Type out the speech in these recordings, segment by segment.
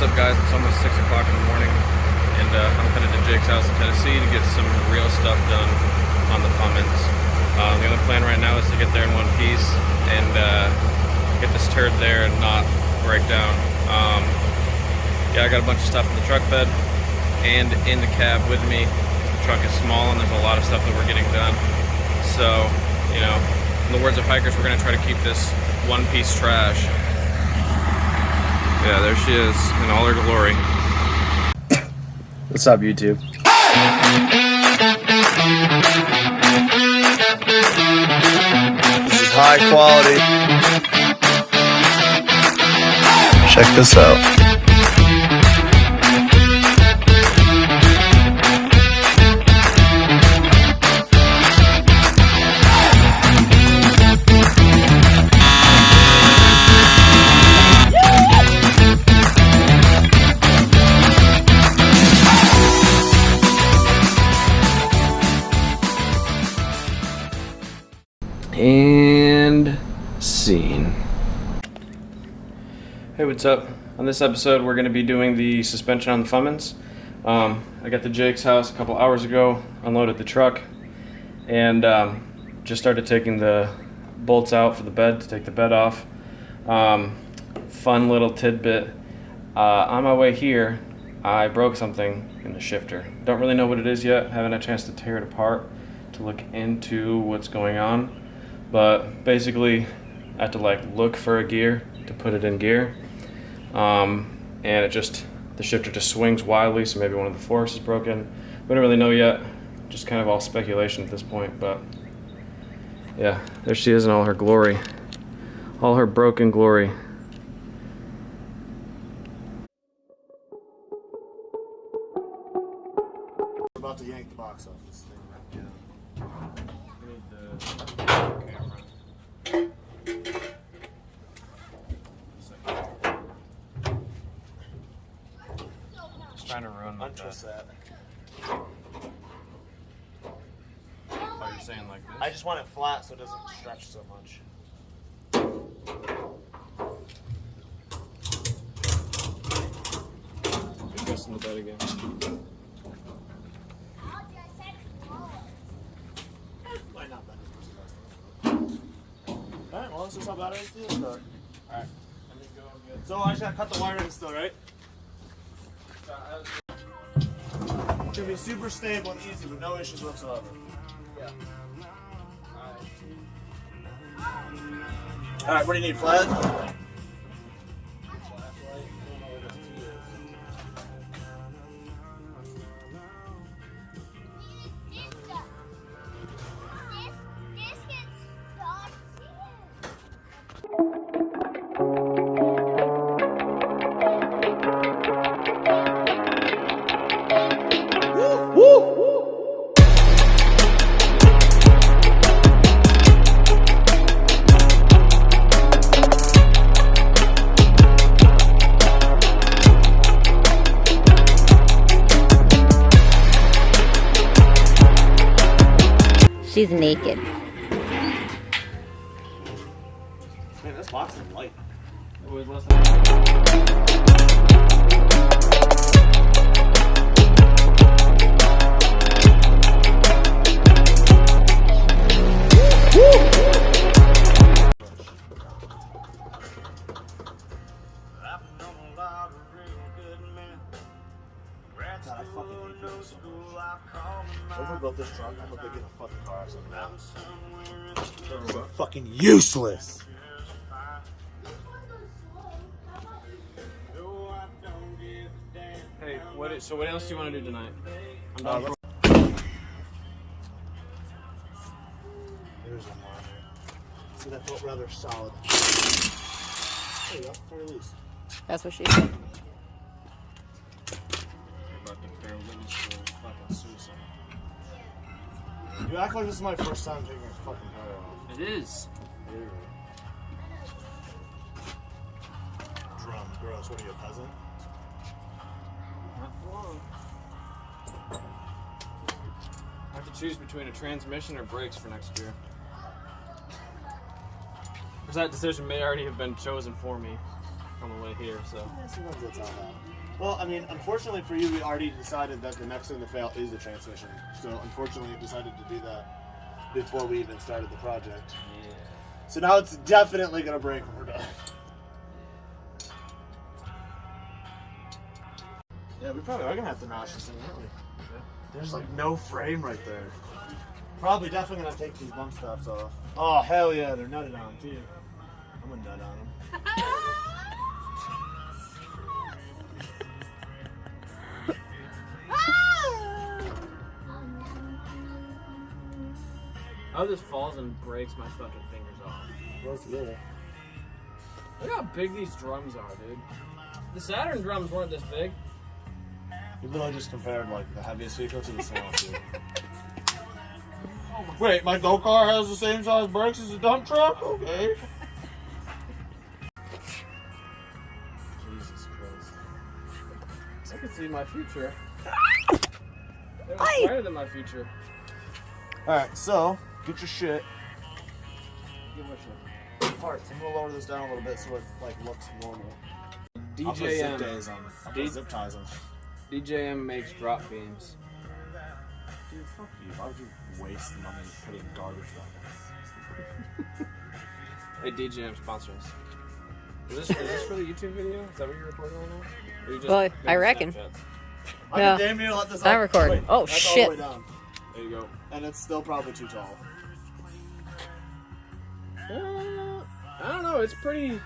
What's up, guys? It's almost 6 o'clock in the morning, and I'm headed to Jake's house in Tennessee to get some real stuff done on the Fummins. The only plan right now is to get there in one piece and get this turd there and not break down. Yeah, I got a bunch of stuff in the truck bed and in the cab with me. The truck is small and there's a lot of stuff that we're getting done. So, you know, in the words of hikers, we're going to try to keep this one-piece trash. Yeah, there she is in all her glory. What's up, YouTube? This is high quality. Check this out. And scene. Hey, what's up? On this episode, we're going to be doing the suspension on the Fummins. I got to Jake's house a couple hours ago, unloaded the truck, and just started taking the bolts out for the bed to take the bed off. Fun little tidbit. On my way here, I broke something in the shifter. Don't really know what it is yet. Haven't had a chance to tear it apart to look into what's going on. But basically, I had to look for a gear to put it in gear, and the shifter just swings wildly. So maybe one of the forks is broken. We don't really know yet. Just kind of all speculation at this point. But yeah, there she is in all her glory, all her broken glory. We're about to yank the box off this thing right now. We need the camera. Just trying to ruin my Untwist that. Oh, you're saying like this? I just want it flat so it doesn't stretch so much. You're pressing the bed again. Might not bend as much as last time. Alright, well, this is how batteries do this start. Alright, let me go and get. So I just gotta cut the wire in still, right? It's gonna be super stable and easy with no issues whatsoever. Yeah. Alright, what do you need, flat? She's naked. Man, this box is light. It was less than. God, I fucking hate people so much. Whoever built this truck, I hope they get a fucking car or something. They're fucking useless. Hey, what else do you want to do tonight? I'm down for. There's one more in there. See, that felt rather solid. There you go, for release. That's what she said. You act like this is my first time taking a fucking tire off. It is. Ew. Drum, gross. What are you, a peasant? I have to choose between a transmission or brakes for next year. Because that decision may already have been chosen for me on the way unfortunately here. So. Yeah, sometimes that's how that. Well, I mean, unfortunately for you, we already decided that the next thing to fail is the transmission. So unfortunately, we decided to do that before we even started the project. Yeah. So now it's definitely gonna break when we're done. Yeah, we probably are gonna have to notch this thing, aren't we? Yeah. There's like no frame right there. Probably definitely gonna take these bump stops off. Oh hell yeah, they're nutted on too. I'm gonna nut on them. I hope this falls and breaks my fucking fingers off. What's good? Look how big these drums are, dude. The Saturn drums weren't this big. You literally just compared like the heaviest vehicle to the smallest vehicle. Wait, my go-kart has the same size brakes as a dump truck? Okay. Jesus Christ. I can see my future. It was brighter than my future. Alright, so, get your shit. Get what shit? Parts. I'm gonna lower this down a little bit so it like looks normal. DJM. I'll put zip days on. I'll put zip ties on. DJM makes drop beams. Dude, fuck you. Why would you waste money putting garbage on Hey, DJM, sponsor us. Is this for the YouTube video? Is that what you're recording right now? Or you just Well, making I reckon. Snapchats? I Yeah. can damn near let this I'm up. recording. Wait, Oh, that's shit. all the way down. There you go. And it's still probably too tall. I don't know. It's pretty.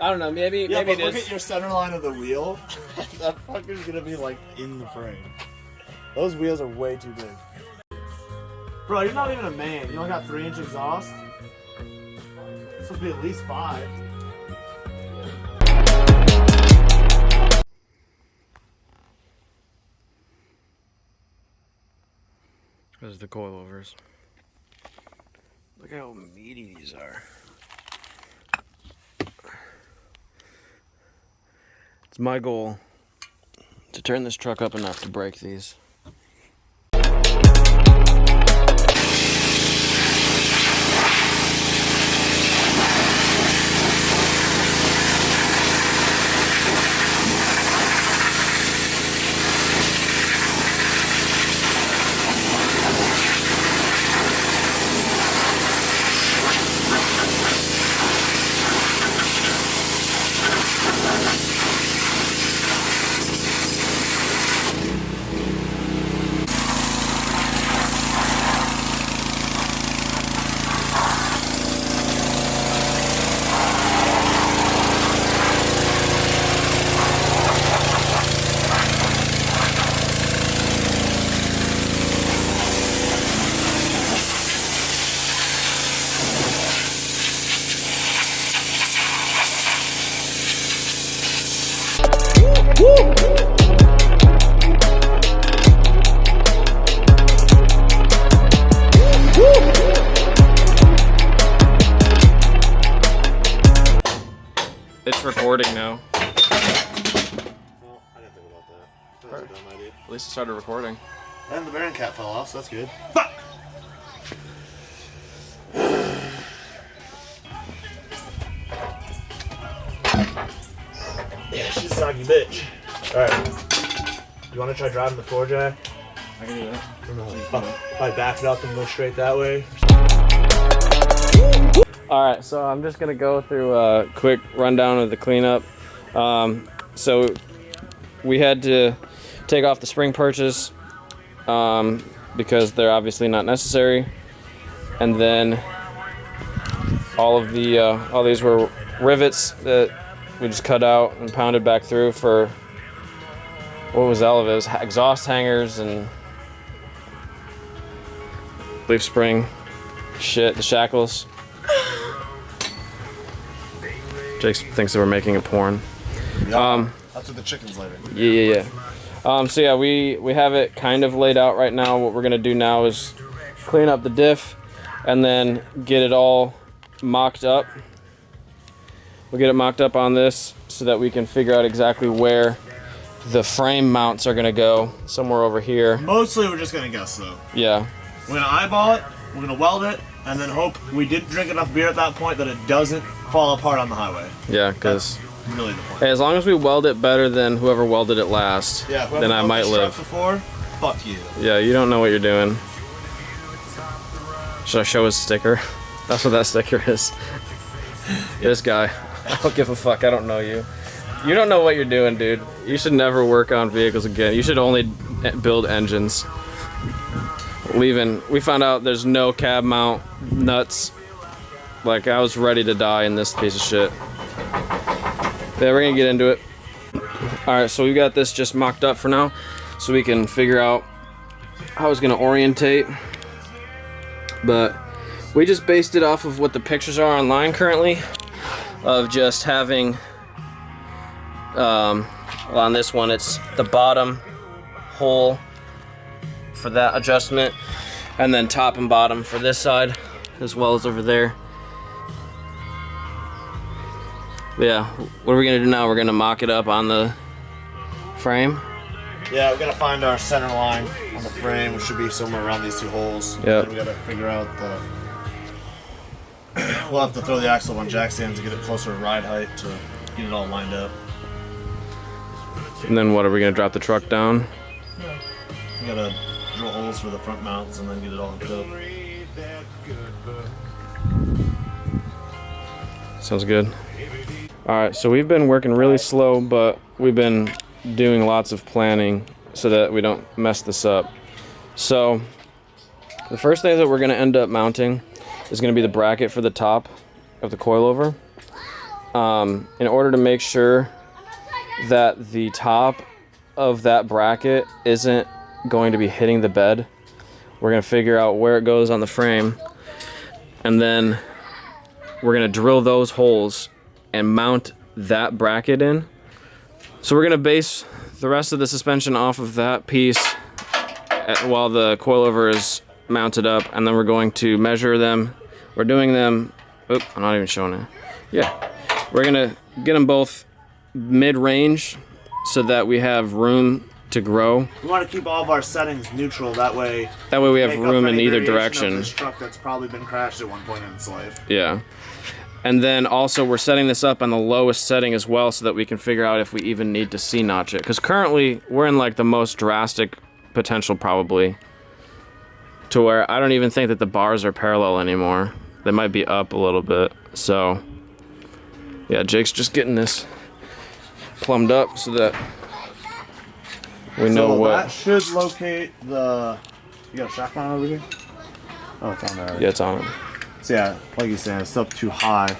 I don't know. Maybe Yeah, maybe but it look is. at your center line of the wheel. That fucker's gonna be like in the frame. Those wheels are way too big. Bro, you're not even a man. You only got 3-inch exhaust. This would be at least 5. There's the coilovers. Look how meaty these are. It's my goal to turn this truck up enough to break these. It's recording now. Well, I didn't think about that. That was a dumb idea. At least it started recording. And the bearing cap fell off, so that's good. Fuck! Yeah, she's a soggy bitch. Alright. You wanna try driving the floor jack? I can do that. If I back it up and go straight that way. Alright, so I'm just gonna go through a quick rundown of the cleanup. So we had to take off the spring perches because they're obviously not necessary, and then all these were rivets that we just cut out and pounded back through for what was all of it? It was exhaust hangers and leaf spring shit, the shackles. Jake thinks that we're making a porn. Yeah, that's what the chicken's later. Yeah. So yeah, we have it kind of laid out right now. What we're gonna do now is clean up the diff and then get it all mocked up. We'll get it mocked up on this so that we can figure out exactly where the frame mounts are gonna go. Somewhere over here. Mostly we're just gonna guess though. Yeah. We're gonna eyeball it, we're gonna weld it, and then hope we did drink enough beer at that point that it doesn't fall apart on the highway. Yeah, because really the point. Hey, as long as we weld it better than whoever welded it last, Yeah, then I might live. Before, fuck you. Yeah, you don't know what you're doing. Should I show his sticker? That's what that sticker is. This guy. I don't give a fuck. I don't know you. You don't know what you're doing, dude. You should never work on vehicles again. You should only build engines. We found out there's no cab mount nuts. Like, I was ready to die in this piece of shit. Yeah, we're gonna get into it. Alright, so we got this just mocked up for now, so we can figure out how it's gonna orientate. But we just based it off of what the pictures are online currently, of just having, well, on this one it's the bottom hole for that adjustment, and then top and bottom for this side, as well as over there. But yeah, what are we gonna do now? We're gonna mock it up on the frame. Yeah, we gotta find our center line on the frame, which should be somewhere around these two holes. Yep. We gotta figure out the. We'll have to throw the axle on jack stands to get it closer to ride height to get it all lined up. And then what, are we gonna drop the truck down? We gotta drill holes for the front mounts and then get it all hooked up. Sounds good. Alright, so we've been working really slow, but we've been doing lots of planning so that we don't mess this up. So the first thing that we're going to end up mounting is going to be the bracket for the top of the coilover. In order to make sure that the top of that bracket isn't going to be hitting the bed, we're going to figure out where it goes on the frame, and then we're going to drill those holes and mount that bracket in. So we're going to base the rest of the suspension off of that piece while the coilover is mounted up, and then we're going to measure them. We're doing them, oop, I'm not even showing it. Yeah, we're going to get them both mid-range so that we have room to grow. We want to keep all of our settings neutral, that way we have room in either direction. This truck that's probably been crashed at one point in its life. Yeah. And then also we're setting this up on the lowest setting as well so that we can figure out if we even need to C-notch it. Because currently we're in like the most drastic potential probably, to where I don't even think that the bars are parallel anymore. They might be up a little bit. So yeah, Jake's just getting this plumbed up so that we know what. That should locate the. You got a shock mount over here? Oh, it's on there already. Yeah, it's on it. So yeah, like you said, it's up too high.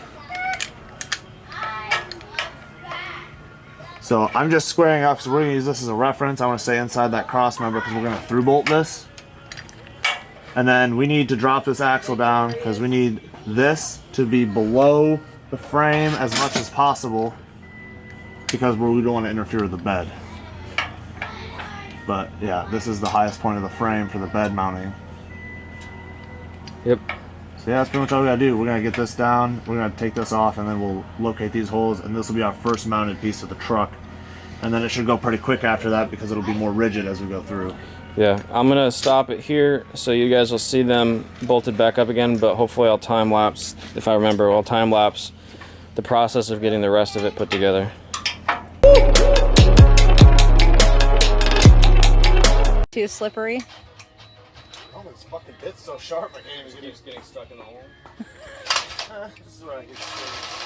So I'm just squaring up, so we're gonna use this as a reference. I want to stay inside that cross member because we're gonna through bolt this. And then we need to drop this axle down because we need this to be below the frame as much as possible because we don't want to interfere with the bed. But yeah, this is the highest point of the frame for the bed mounting. Yep. So yeah, that's pretty much all we gotta do. We're gonna get this down, we're gonna take this off, and then we'll locate these holes, and this will be our first mounted piece of the truck. And then it should go pretty quick after that because it'll be more rigid as we go through. Yeah, I'm gonna stop it here so you guys will see them bolted back up again, but hopefully I'll time lapse, if I remember, I'll time lapse the process of getting the rest of it put together. Too slippery. Oh, this fucking bit's so sharp, my hand is getting stuck in the hole. This is where I get scared.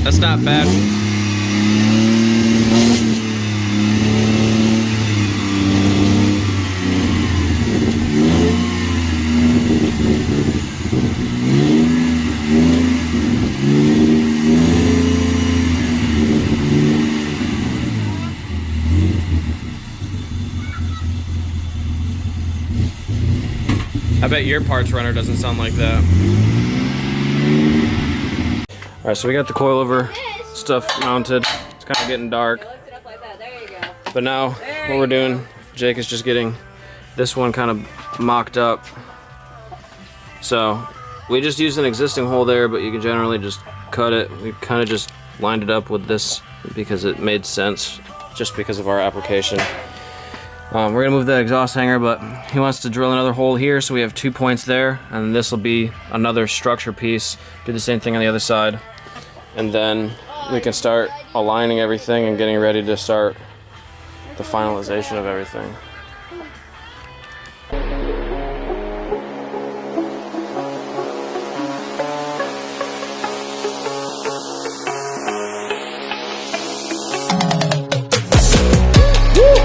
That's not bad. I bet your parts runner doesn't sound like that. Alright, so we got the coilover stuff mounted. It's kind of getting dark. But now, what we're doing, Jake is just getting this one kind of mocked up. So we just used an existing hole there, but you can generally just cut it. We kind of just lined it up with this because it made sense just because of our application. We're gonna move the exhaust hanger, but he wants to drill another hole here, so we have 2 points there, and this will be another structure piece. Do the same thing on the other side, and then we can start aligning everything and getting ready to start the finalization of everything.